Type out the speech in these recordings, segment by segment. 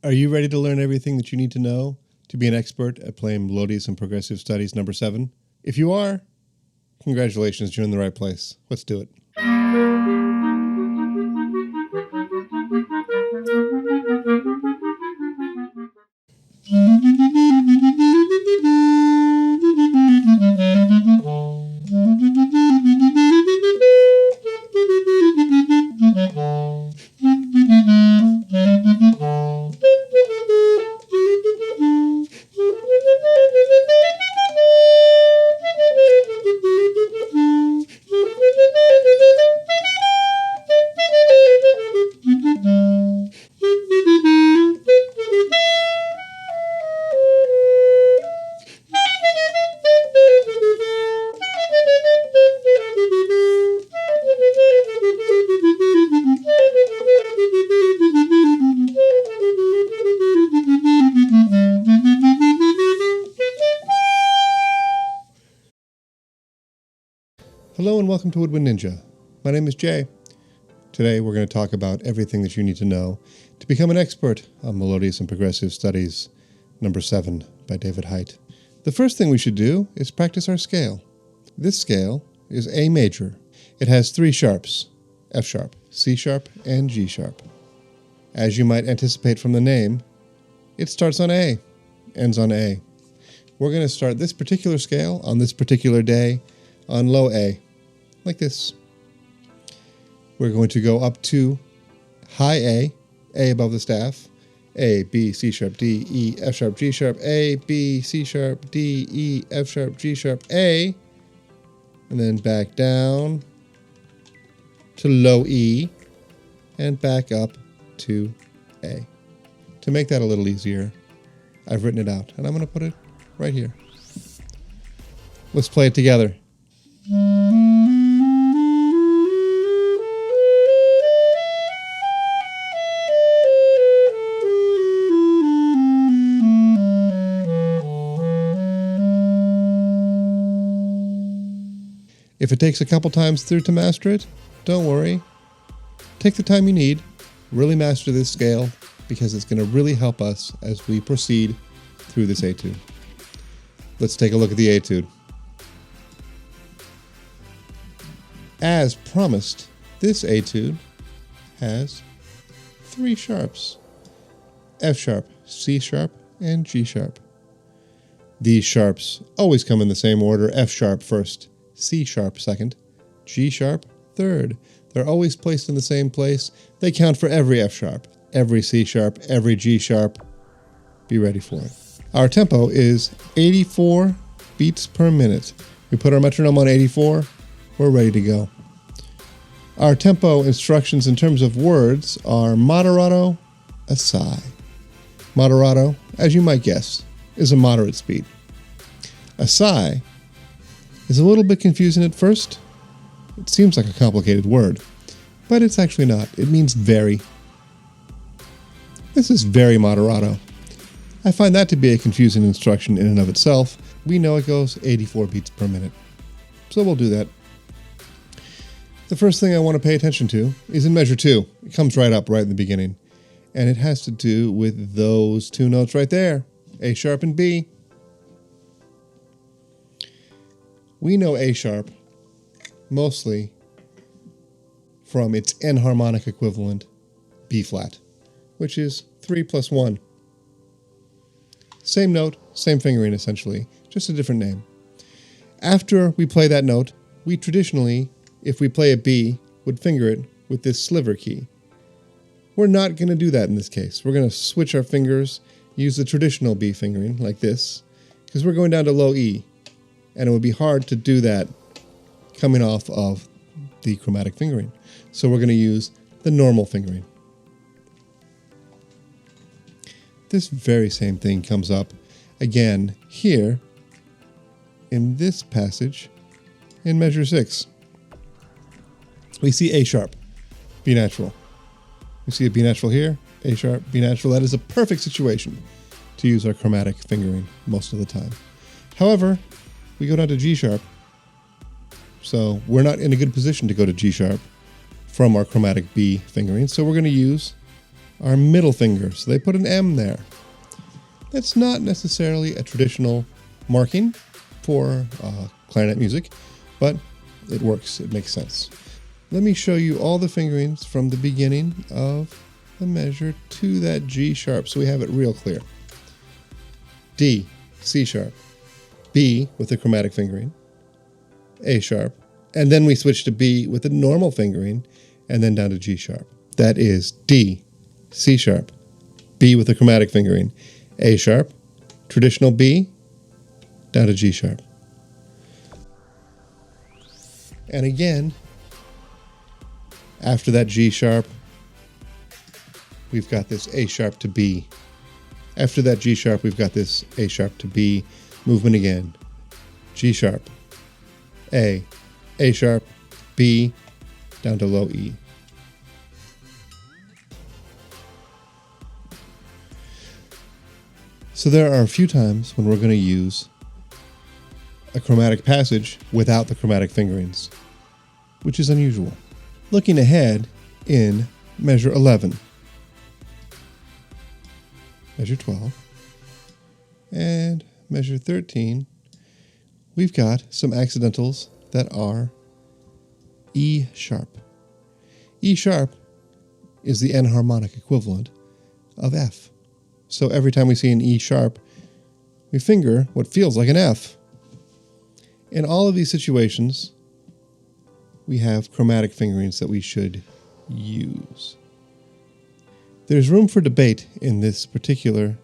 Are you ready to learn everything that you need to know to be an expert at playing Melodious and Progressive Studies number 7? If you are, congratulations, you're in the right place. Let's do it. Hello and welcome to Woodwind Ninja. My name is Jay. Today we're going to talk about everything that you need to know to become an expert on Melodious and Progressive Studies number 7 by David Hite. The first thing we should do is practice our scale. This scale is A major. It has 3 sharps, F sharp, C sharp, and G sharp. As you might anticipate from the name, it starts on A, ends on A. We're going to start this particular scale on this particular day on low A, like this. We're going to go up to high A above the staff, A, B, C sharp, D, E, F sharp, G sharp, A, B, C sharp, D, E, F sharp, G sharp, A, and then back down to low E, and back up to A. To make that a little easier, I've written it out, and I'm going to put it right here. Let's play it together. If it takes a couple times through to master it, don't worry. Take the time you need, really master this scale, because it's going to really help us as we proceed through this etude. Let's take a look at the etude. As promised, this etude has 3 sharps, F sharp, C sharp, and G sharp. These sharps always come in the same order: F sharp first, C sharp second, G sharp third. They're always placed in the same place. They count for every F sharp, every C sharp, every G sharp. Be ready for it. Our tempo is 84 beats per minute. We put our metronome on 84. We're ready to go. Our tempo instructions in terms of words are moderato, assai. Moderato, as you might guess, is a moderate speed. Assai is a little bit confusing at first. It seems like a complicated word, but it's actually not. It means very. This is very moderato. I find that to be a confusing instruction in and of itself. We know it goes 84 beats per minute, so we'll do that. The first thing I want to pay attention to is in measure 2. It comes right up right in the beginning, and it has to do with those 2 notes right there, A sharp and B. We know A sharp mostly from its enharmonic equivalent, B flat, which is 3 plus 1. Same note, same fingering essentially, just a different name. After we play that note, we traditionally, if we play a B, would finger it with this sliver key. We're not going to do that in this case. We're going to switch our fingers, use the traditional B fingering like this, because we're going down to low E, and it would be hard to do that coming off of the chromatic fingering. So we're going to use the normal fingering. This very same thing comes up again here in this passage in measure 6. We see A sharp, B natural. We see a B natural here, A sharp, B natural. That is a perfect situation to use our chromatic fingering most of the time. However, we go down to G sharp, so we're not in a good position to go to G sharp from our chromatic B fingering, so we're going to use our middle finger. So they put an M there. That's not necessarily a traditional marking for clarinet music, but it works. It makes sense. Let me show you all the fingerings from the beginning of the measure to that G sharp so we have it real clear. D, C sharp, B with the chromatic fingering, A sharp, and then we switch to B with the normal fingering, and then down to G sharp. That is D, C sharp, B with the chromatic fingering, A sharp, traditional B, down to G sharp. And again, after that G sharp, we've got this A sharp to B. After that G sharp, we've got this A sharp to B movement again. G sharp, A sharp, B, down to low E. So there are a few times when we're going to use a chromatic passage without the chromatic fingerings, which is unusual. Looking ahead in measure 11, measure 12, and measure 13, we've got some accidentals that are E sharp. E sharp is the enharmonic equivalent of F. So every time we see an E sharp, we finger what feels like an F. In all of these situations, we have chromatic fingerings that we should use. There's room for debate in this particular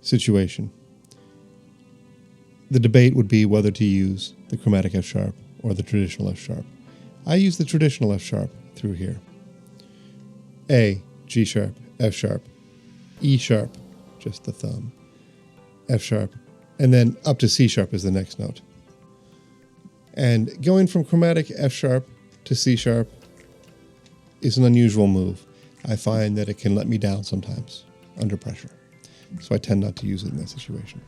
situation. The debate would be whether to use the chromatic F sharp or the traditional F sharp. I use the traditional F sharp through here. A, G sharp, F sharp, E sharp, just the thumb, F sharp, and then up to C sharp is the next note. And going from chromatic F sharp to C sharp is an unusual move. I find that it can let me down sometimes under pressure. So I tend not to use it in that situation.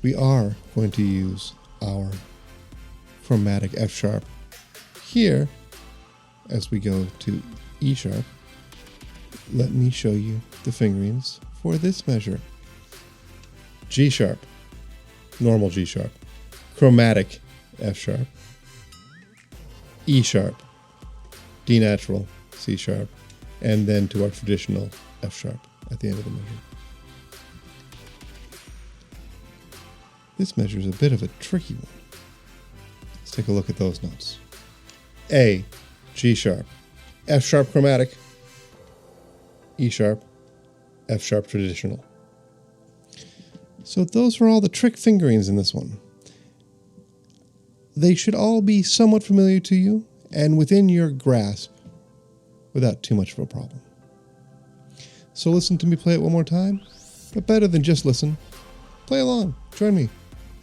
We are going to use our chromatic F sharp here as we go to E sharp. Let me show you the fingerings for this measure. G sharp, normal G sharp, chromatic F sharp, E sharp, D natural, C sharp, and then to our traditional F sharp at the end of the measure. This measure is a bit of a tricky one. Let's take a look at those notes. A, G sharp, F sharp chromatic, E sharp, F sharp traditional. So those are all the trick fingerings in this one. They should all be somewhat familiar to you and within your grasp without too much of a problem. So listen to me play it one more time, but better than just listen, play along, join me.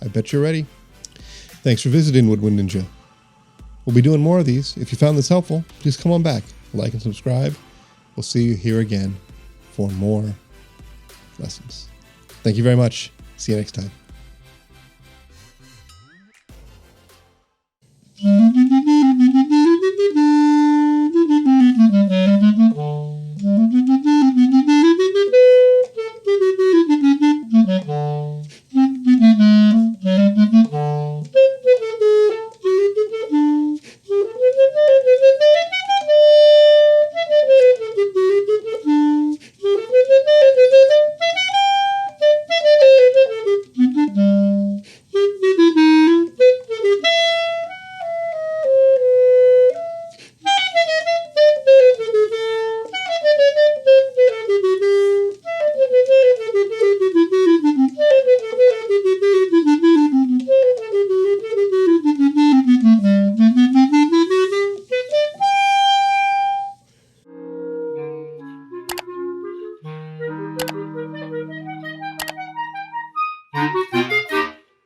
I bet you're ready. Thanks for visiting Woodwind Ninja. We'll be doing more of these. If you found this helpful, please come on back, like and subscribe. We'll see you here again for more lessons. Thank you very much. See you next time.